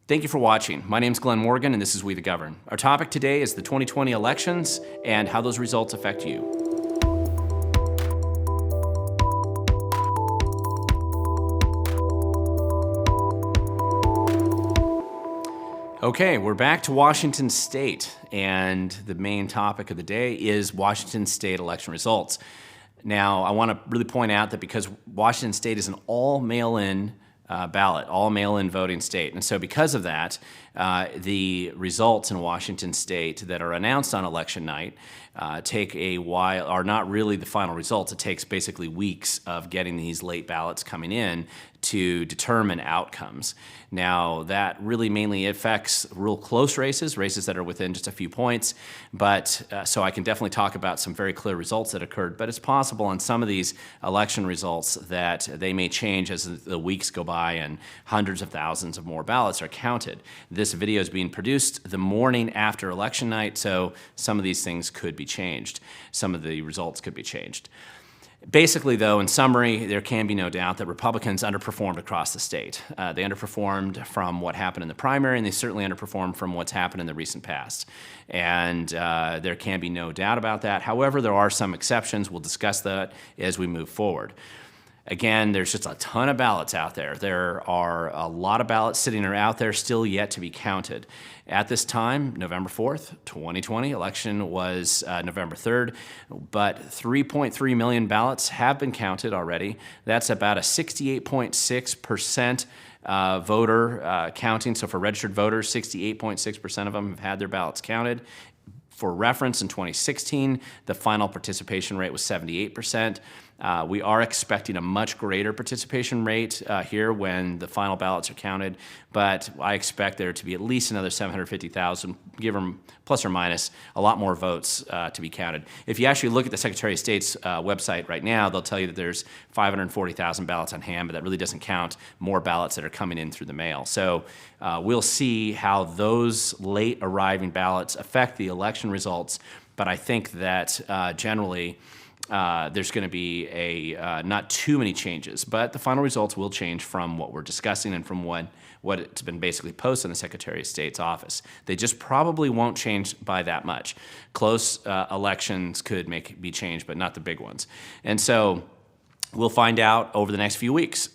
Thank you for watching. My name is Glenn Morgan, and this is We the Govern. Our topic today is the 2020 elections and how those results affect you. Okay, we're back to Washington State, and the main topic of the day is Washington State election results. Now, I want to really point out that because Washington State is an all mail-in ballot, all mail-in voting state. And so because of that, the results in Washington State that are announced on election night take a while, are not really the final results. It takes basically weeks of getting these late ballots coming in to determine outcomes. Now, that really mainly affects real close races that are within just a few points, but so I can definitely talk about some very clear results that occurred, but it's possible on some of these election results that they may change as the weeks go by and hundreds of thousands of more ballots are counted. This video is being produced the morning after election night, so some of these things could be changed. Some of the results could be changed. Basically, though, in summary, there can be no doubt that Republicans underperformed across the state. They underperformed from what happened in the primary, and they certainly underperformed from what's happened in the recent past. And there can be no doubt about that. However, there are some exceptions. We'll discuss that as we move forward. Again, there's just a ton of ballots out there. There are a lot of ballots sitting out there still yet to be counted. At this time, November 4th, 2020, election was November 3rd, but 3.3 million ballots have been counted already. That's about a 68.6% voter counting. So for registered voters, 68.6% of them have had their ballots counted. For reference, in 2016, the final participation rate was 78%. We are expecting a much greater participation rate here when the final ballots are counted, but I expect there to be at least another 750,000, give them plus or minus, a lot more votes to be counted. If you actually look at the Secretary of State's website right now, they'll tell you that there's 540,000 ballots on hand, but that really doesn't count more ballots that are coming in through the mail. So we'll see how those late arriving ballots affect the election results, but I think that generally there's going to be not too many changes, but the final results will change from what we're discussing and from what it's been basically posted in the Secretary of State's office. They just probably won't change by that much. Close elections could be changed, but not the big ones. And so we'll find out over the next few weeks.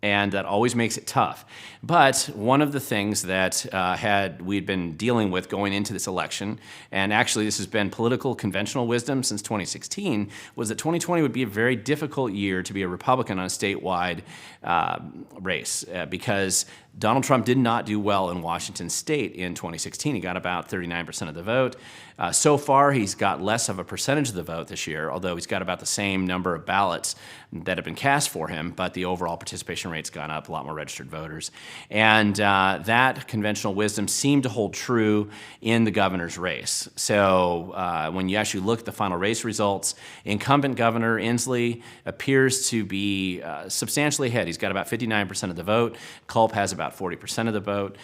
And that always makes it tough. But one of the things that we'd been dealing with going into this election, and actually this has been political conventional wisdom since 2016, was that 2020 would be a very difficult year to be a Republican on a statewide race because Donald Trump did not do well in Washington State in 2016. He got about 39% of the vote. So far, he's got less of a percentage of the vote this year, although he's got about the same number of ballots that have been cast for him, but the overall participation rate's gone up, a lot more registered voters. And that conventional wisdom seemed to hold true in the governor's race. So when you actually look at the final race results, incumbent Governor Inslee appears to be substantially ahead. He's got about 59% of the vote. Culp has about 40% of the vote.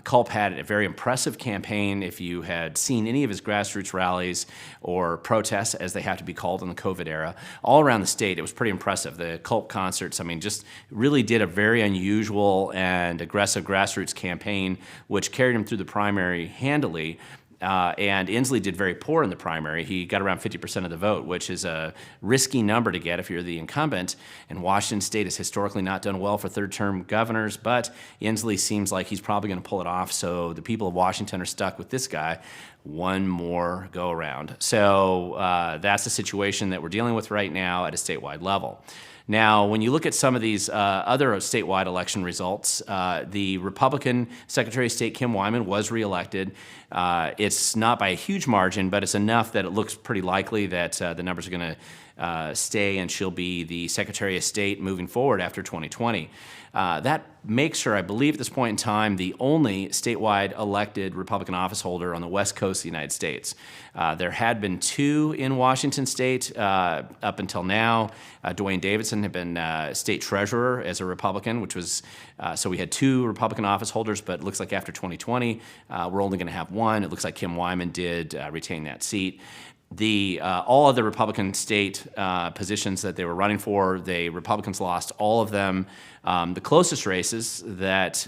Culp had a very impressive campaign. If you had seen any of his grassroots rallies or protests, as they have to be called in the COVID era, all around the state, it was pretty impressive. The Culp concerts, I mean, just really did a very unusual and aggressive grassroots campaign, which carried him through the primary handily. And Inslee did very poor in the primary. He got around 50% of the vote, which is a risky number to get if you're the incumbent. And Washington State has historically not done well for third-term governors, but Inslee seems like he's probably going to pull it off. So the people of Washington are stuck with this guy one more go around. So that's the situation that we're dealing with right now at a statewide level. Now, when you look at some of these other statewide election results, the Republican Secretary of State Kim Wyman was reelected. It's not by a huge margin, but it's enough that it looks pretty likely that the numbers are going to stay and she'll be the Secretary of State moving forward after 2020. That makes her, I believe at this point in time, the only statewide elected Republican office holder on the west coast of the United States. There had been two in Washington State up until now. Dwayne Davidson had been state treasurer as a Republican, which was, so we had two Republican office holders, but it looks like after 2020, we're only going to have one. It looks like Kim Wyman did retain that seat. All of the Republican state positions that they were running for, Republicans lost all of them. The closest races that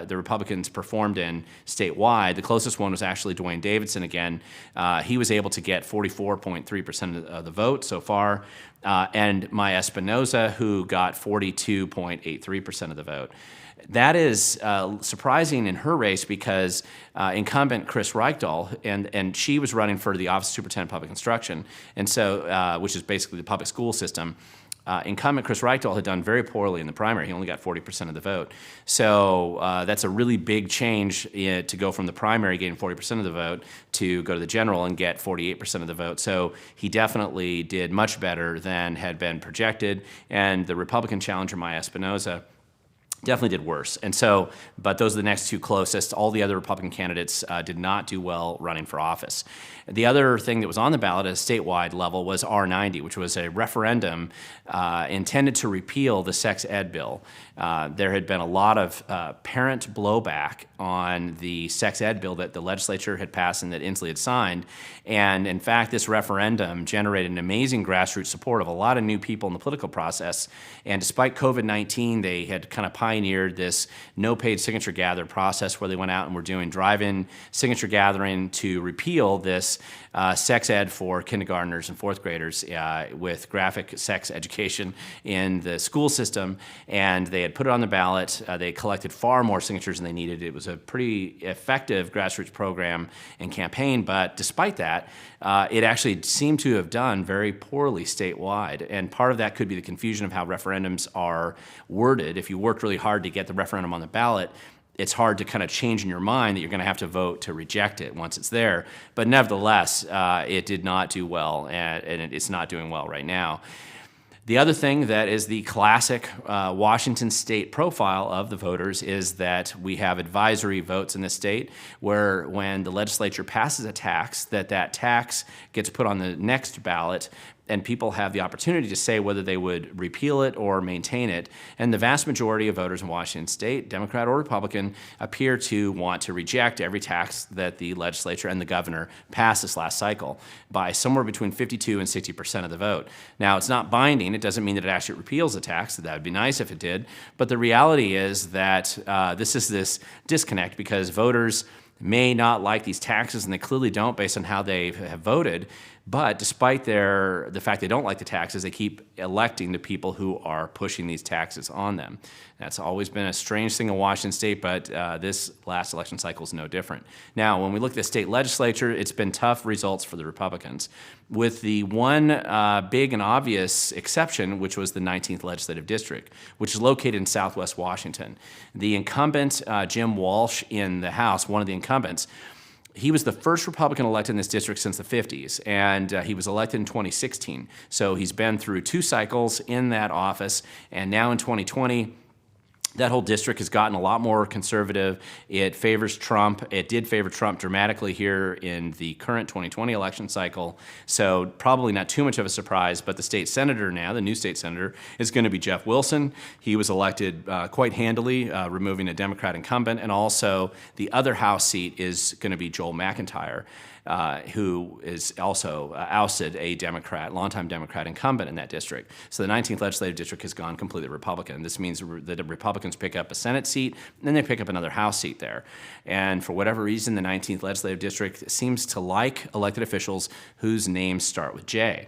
the Republicans performed in statewide, the closest one was actually Dwayne Davidson again. He was able to get 44.3% of the vote so far, and Maya Espinoza, who got 42.83% of the vote. That is surprising in her race because incumbent Chris Reichdahl, and she was running for the Office of Superintendent of Public Instruction, and so which is basically the public school system. Incumbent Chris Reichdahl had done very poorly in the primary. He only got 40% of the vote. So that's a really big change to go from the primary getting 40% of the vote to go to the general and get 48% of the vote. So he definitely did much better than had been projected. And the Republican challenger, Maya Espinoza, definitely did worse. And so, but those are the next two closest. All the other Republican candidates did not do well running for office. The other thing that was on the ballot at a statewide level was R90, which was a referendum intended to repeal the sex ed bill. There had been a lot of parent blowback on the sex ed bill that the legislature had passed and that Inslee had signed. And in fact, this referendum generated an amazing grassroots support of a lot of new people in the political process. And despite COVID-19, they had kind of pioneered this no paid signature gather process where they went out and were doing drive-in signature gathering to repeal this sex ed for kindergartners and fourth graders with graphic sex education in the school system. And they had put it on the ballot. They collected far more signatures than they needed. It was a pretty effective grassroots program and campaign, but despite that, it actually seemed to have done very poorly statewide. And part of that could be the confusion of how referendums are worded. If you worked really hard to get the referendum on the ballot, it's hard to kind of change in your mind that you're going to have to vote to reject it once it's there. But nevertheless, it did not do well, and it's not doing well right now. The other thing that is the classic Washington state profile of the voters is that we have advisory votes in the state where when the legislature passes a tax, that tax gets put on the next ballot and people have the opportunity to say whether they would repeal it or maintain it. And the vast majority of voters in Washington state, Democrat or Republican, appear to want to reject every tax that the legislature and the governor passed this last cycle by somewhere between 52 and 60% of the vote. Now, it's not binding. It doesn't mean that it actually repeals the tax. That would be nice if it did. But the reality is that this is this disconnect because voters may not like these taxes, and they clearly don't based on how they have voted. But despite the fact they don't like the taxes, they keep electing the people who are pushing these taxes on them. That's always been a strange thing in Washington state, but this last election cycle is no different. Now, when we look at the state legislature, it's been tough results for the Republicans, with the one big and obvious exception, which was the 19th legislative district, which is located in southwest Washington. The incumbent, Jim Walsh, in the House, one of the incumbents, he was the first Republican elected in this district since the 50s, and he was elected in 2016. So he's been through two cycles in that office, and now in 2020, that whole district has gotten a lot more conservative. It favors Trump. It did favor Trump dramatically here in the current 2020 election cycle. So probably not too much of a surprise, but the state senator now, the new state senator, is going to be Jeff Wilson. He was elected quite handily, removing a Democrat incumbent, and also the other House seat is going to be Joel McIntyre. Who is also ousted a Democrat, longtime Democrat incumbent in that district. So the 19th legislative district has gone completely Republican. This means that the Republicans pick up a Senate seat, and then they pick up another House seat there. And for whatever reason, the 19th legislative district seems to like elected officials whose names start with J.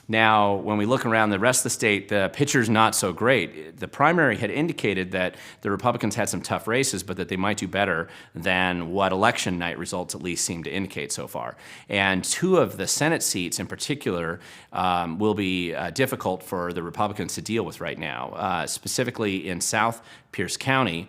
Now, when we look around the rest of the state, the picture's not so great. The primary had indicated that the Republicans had some tough races, but that they might do better than what election night results at least seem to indicate so far. And two of the Senate seats in particular will be difficult for the Republicans to deal with right now, specifically in South Pierce County.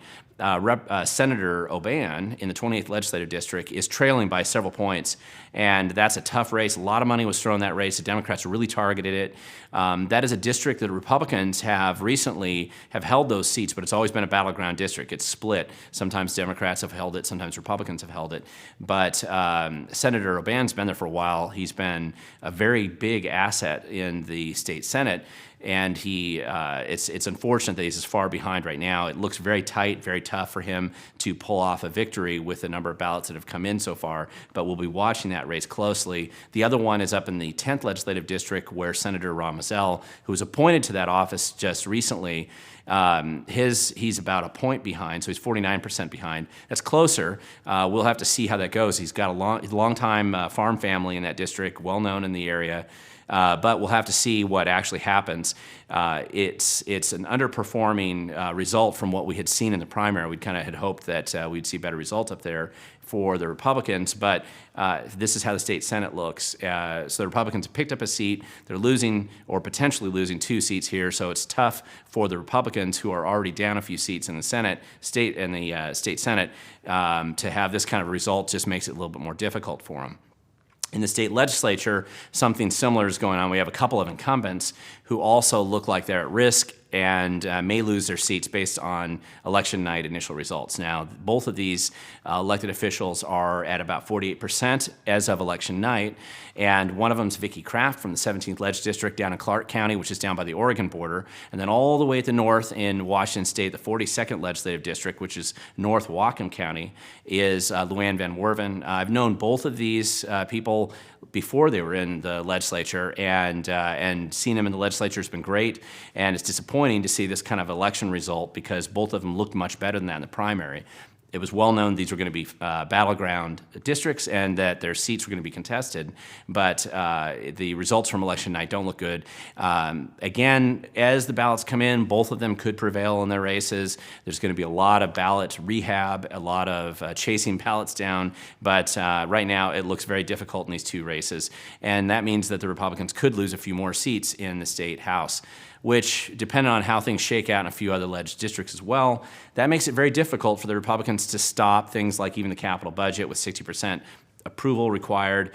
Senator O'Ban in the 28th legislative district is trailing by several points, and that's a tough race. A lot of money was thrown in that race. The Democrats really targeted it. That is a district that Republicans have recently held those seats, but it's always been a battleground district. It's split. Sometimes Democrats have held it, sometimes Republicans have held it. But Senator O'Ban's been there for a while. He's been a very big asset in the state Senate. and it's unfortunate that he's as far behind right now. It looks very tight, very tough for him to pull off a victory with the number of ballots that have come in so far, but we'll be watching that race closely. The other one is up in the 10th Legislative District, where Senator Ron Mizell, who was appointed to that office just recently, he's about a point behind, so he's 49% behind. That's closer. We'll have to see how that goes. He's got a long-time farm family in that district, well known in the area. But we'll have to see what actually happens. It's an underperforming result from what we had seen in the primary. We kind of had hoped that we'd see better results up there for the Republicans, but this is how the state Senate looks. So the Republicans have picked up a seat. They're losing or potentially losing 2 seats here, so it's tough for the Republicans, who are already down a few seats in the state Senate, to have this kind of result. Just makes it a little bit more difficult for them. In the state legislature, something similar is going on. We have a couple of incumbents who also look like they're at risk and may lose their seats based on election night initial results. Now, both of these elected officials are at about 48% as of election night, and one of them is Vicki Kraft from the 17th Leg District down in Clark County, which is down by the Oregon border, and then all the way at the north in Washington State, the 42nd Legislative District, which is North Whatcom County, is Luann Van Werven. I've known both of these people before they were in the legislature, and seeing them in the legislature has been great, and it's disappointing to see this kind of election result because both of them looked much better than that in the primary. It was well known these were going to be battleground districts and that their seats were going to be contested, but the results from election night don't look good. Again, as the ballots come in, both of them could prevail in their races. There's going to be a lot of ballot rehab, a lot of chasing ballots down, but right now it looks very difficult in these 2 races, and that means that the Republicans could lose a few more seats in the state House, which, depending on how things shake out in a few other districts as well, that makes it very difficult for the Republicans to stop things like even the capital budget with 60% approval required.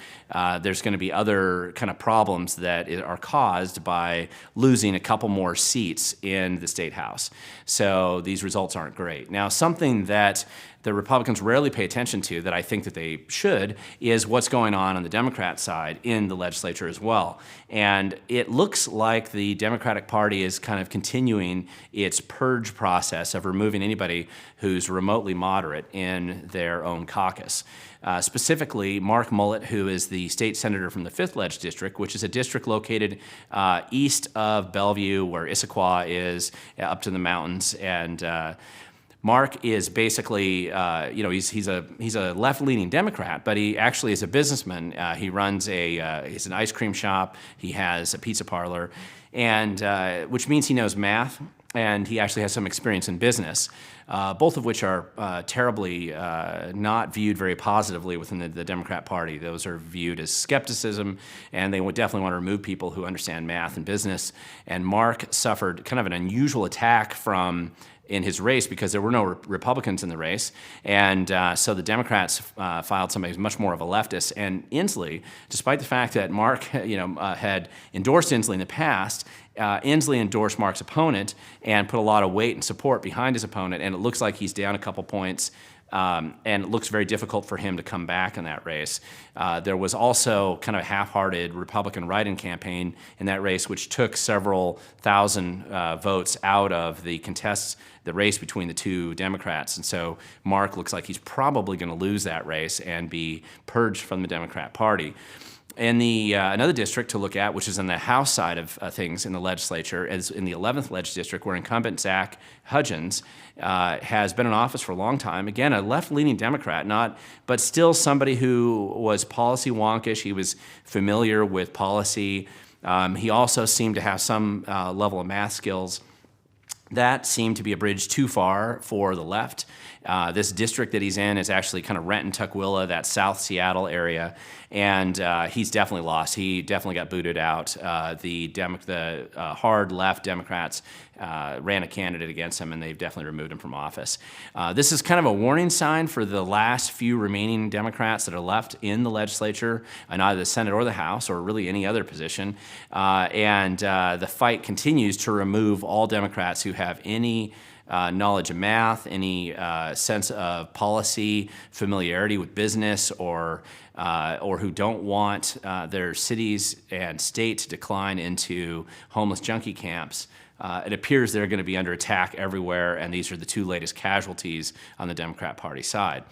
There's going to be other kind of problems that are caused by losing a couple more seats in the state House. So these results aren't great. Now, something that the Republicans rarely pay attention to, that I think that they should, is what's going on the Democrat side in the legislature as well. And it looks like the Democratic Party is kind of continuing its purge process of removing anybody who's remotely moderate in their own caucus. Specifically, Mark Mullet, who is the state senator from the 5th Leg District, which is a district located east of Bellevue, where Issaquah is, up to the mountains, and Mark is basically, he's a left-leaning Democrat, but he actually is a businessman. He runs he's an ice cream shop. He has a pizza parlor, and which means he knows math, and he actually has some experience in business, both of which are terribly not viewed very positively within the Democrat Party. Those are viewed as skepticism, and they would definitely want to remove people who understand math and business. And Mark suffered kind of an unusual attack in his race because there were no Republicans in the race, and so the Democrats filed somebody who's much more of a leftist. And Inslee, despite the fact that Mark, had endorsed Inslee in the past, Inslee endorsed Mark's opponent and put a lot of weight and support behind his opponent, and it looks like he's down a couple points. And it looks very difficult for him to come back in that race. There was also kind of a half-hearted Republican write-in campaign in that race, which took several thousand votes out of the race between the 2 Democrats. And so Mark looks like he's probably going to lose that race and be purged from the Democrat Party. And another district to look at, which is on the House side of things in the legislature, is in the 11th Leg District, where incumbent Zach Hudgens has been in office for a long time. Again, a left-leaning Democrat, but still somebody who was policy wonkish. He was familiar with policy. He also seemed to have some level of math skills. That seemed to be a bridge too far for the left. This district that he's in is actually kind of Renton, Tukwila, that South Seattle area, and he's definitely lost. He definitely got booted out. The hard left Democrats ran a candidate against him, and they've definitely removed him from office. This is kind of a warning sign for the last few remaining Democrats that are left in the legislature, in either the Senate or the House, or really any other position. And the fight continues to remove all Democrats who have any knowledge of math, any sense of policy, familiarity with business, or who don't want their cities and state to decline into homeless junkie camps. It appears they're going to be under attack everywhere, and these are the two latest casualties on the Democrat Party side.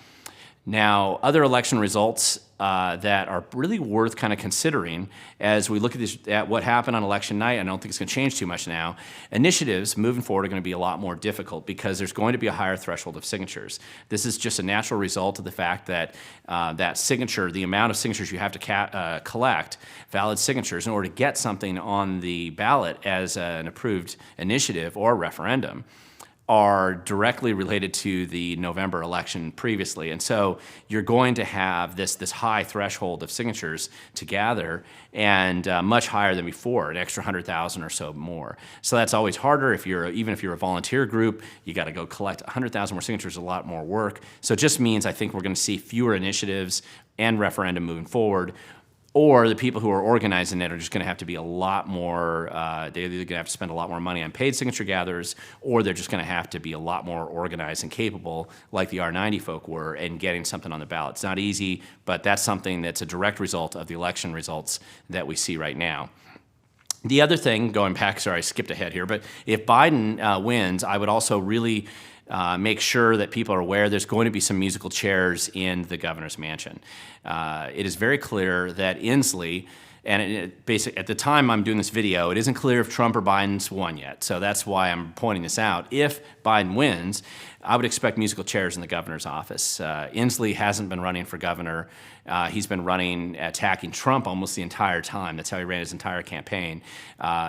Now, other election results that are really worth kind of considering as we look at what happened on election night. I don't think it's going to change too much now. Initiatives moving forward are going to be a lot more difficult because there's going to be a higher threshold of signatures. This is just a natural result of the fact that that signature, the amount of signatures you have to collect, valid signatures, in order to get something on the ballot as an approved initiative or referendum, are directly related to the November election previously. And so you're going to have this high threshold of signatures to gather, and much higher than before, an extra 100,000 or so more. So that's always harder. Even if you're a volunteer group, you got to go collect 100,000 more signatures, a lot more work. So it just means I think we're going to see fewer initiatives and referendum moving forward. Or the people who are organizing it are just going to have to be a lot more, they're either going to have to spend a lot more money on paid signature gatherers, or they're just going to have to be a lot more organized and capable, like the R90 folk were, in getting something on the ballot. It's not easy, but that's something that's a direct result of the election results that we see right now. The other thing, going back, sorry, I skipped ahead here, but if Biden wins, I would also really make sure that people are aware there's going to be some musical chairs in the governor's mansion. It is very clear that Inslee, and basically at the time I'm doing this video, it isn't clear if Trump or Biden's won yet, so that's why I'm pointing this out. If Biden wins, I would expect musical chairs in the governor's office. Inslee hasn't been running for governor. He's been attacking Trump almost the entire time. That's how he ran his entire campaign.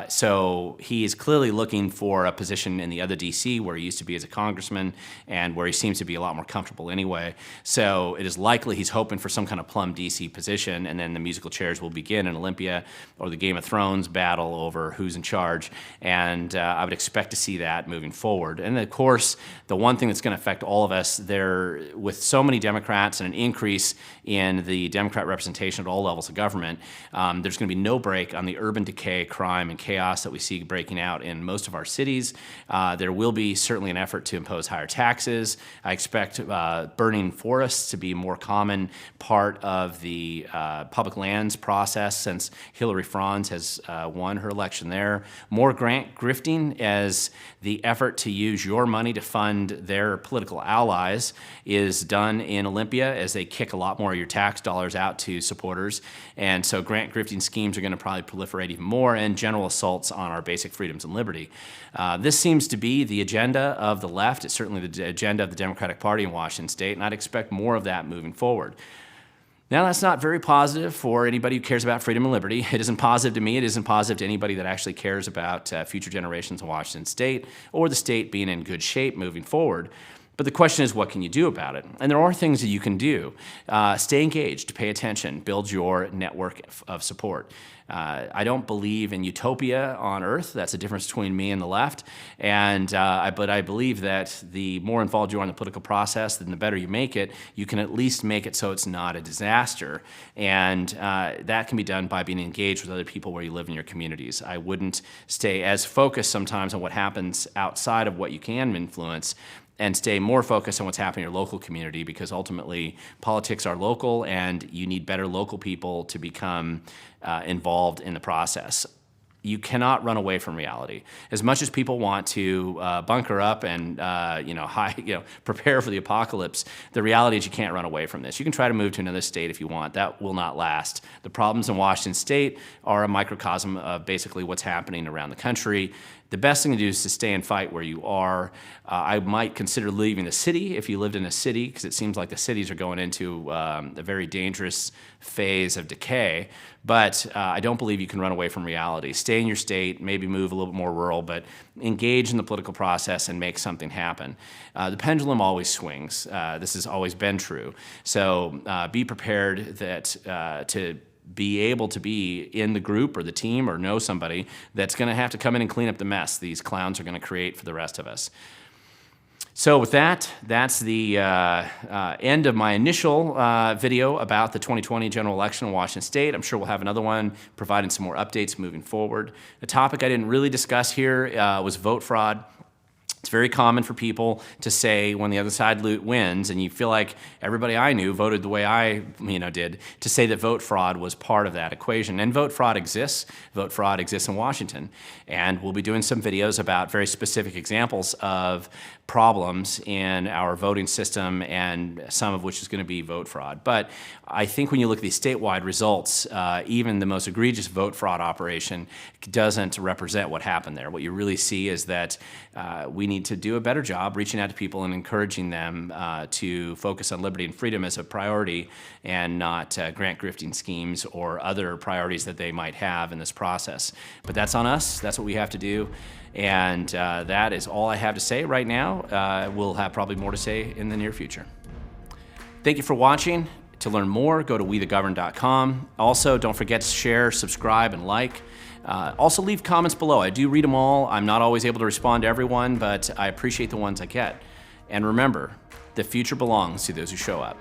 So he is clearly looking for a position in the other D.C. where he used to be as a congressman and where he seems to be a lot more comfortable anyway. So it is likely he's hoping for some kind of plum D.C. position, and then the musical chairs will begin in Olympia, or the Game of Thrones battle over who's in charge. And I would expect to see that moving forward. And of course, the one thing that's going to affect all of us there, with so many Democrats and an increase in the Democrat representation at all levels of government, there's going to be no break on the urban decay, crime, and chaos that we see breaking out in most of our cities. There will be certainly an effort to impose higher taxes. I expect burning forests to be a more common part of the public lands process since Hillary Franz has won her election there. More grant grifting, as the effort to use your money to fund their political allies is done in Olympia, as they kick a lot more of your tax dollars out to supporters. And so grant grifting schemes are going to probably proliferate even more, and general assaults on our basic freedoms and liberty. This seems to be the agenda of the left. It's certainly the agenda of the Democratic Party in Washington State, and I'd expect more of that moving forward. Now, that's not very positive for anybody who cares about freedom and liberty. It isn't positive to me. It isn't positive to anybody that actually cares about future generations in Washington State, or the state being in good shape moving forward. But the question is, what can you do about it? And there are things that you can do. Stay engaged, pay attention, build your network of support. I don't believe in utopia on earth. That's the difference between me and the left. And but I believe that the more involved you are in the political process, then the better you make it. You can at least make it so it's not a disaster. And that can be done by being engaged with other people where you live in your communities. I wouldn't stay as focused sometimes on what happens outside of what you can influence, and stay more focused on what's happening in your local community, because ultimately politics are local and you need better local people to become involved in the process. You cannot run away from reality. As much as people want to bunker up and prepare for the apocalypse, the reality is you can't run away from this. You can try to move to another state if you want. That will not last. The problems in Washington State are a microcosm of basically what's happening around the country. The best thing to do is to stay and fight where you are. I might consider leaving the city if you lived in a city, because it seems like the cities are going into a very dangerous phase of decay. But I don't believe you can run away from reality. Stay in your state, maybe move a little bit more rural, but engage in the political process and make something happen. The pendulum always swings. This has always been true. So be prepared to be able to be in the group or the team or know somebody that's going to have to come in and clean up the mess these clowns are going to create for the rest of us. So with that, that's the end of my initial video about the 2020 general election in Washington State. I'm sure we'll have another one providing some more updates moving forward. The topic I didn't really discuss here was vote fraud. It's very common for people to say when the other side wins, and you feel like everybody I knew voted the way I did, to say that vote fraud was part of that equation. And vote fraud exists. Vote fraud exists in Washington. And we'll be doing some videos about very specific examples of problems in our voting system, and some of which is going to be vote fraud. But I think when you look at these statewide results, even the most egregious vote fraud operation doesn't represent what happened there. What you really see is that we need to do a better job reaching out to people and encouraging them to focus on liberty and freedom as a priority, and not grant grifting schemes or other priorities that they might have in this process. But that's on us. That's what we have to do. And that is all I have to say right now. We'll have probably more to say in the near future. Thank you for watching. To learn more, go to wethegovern.com. Also, don't forget to share, subscribe, and like. Also, leave comments below. I do read them all. I'm not always able to respond to everyone, but I appreciate the ones I get. And remember, the future belongs to those who show up.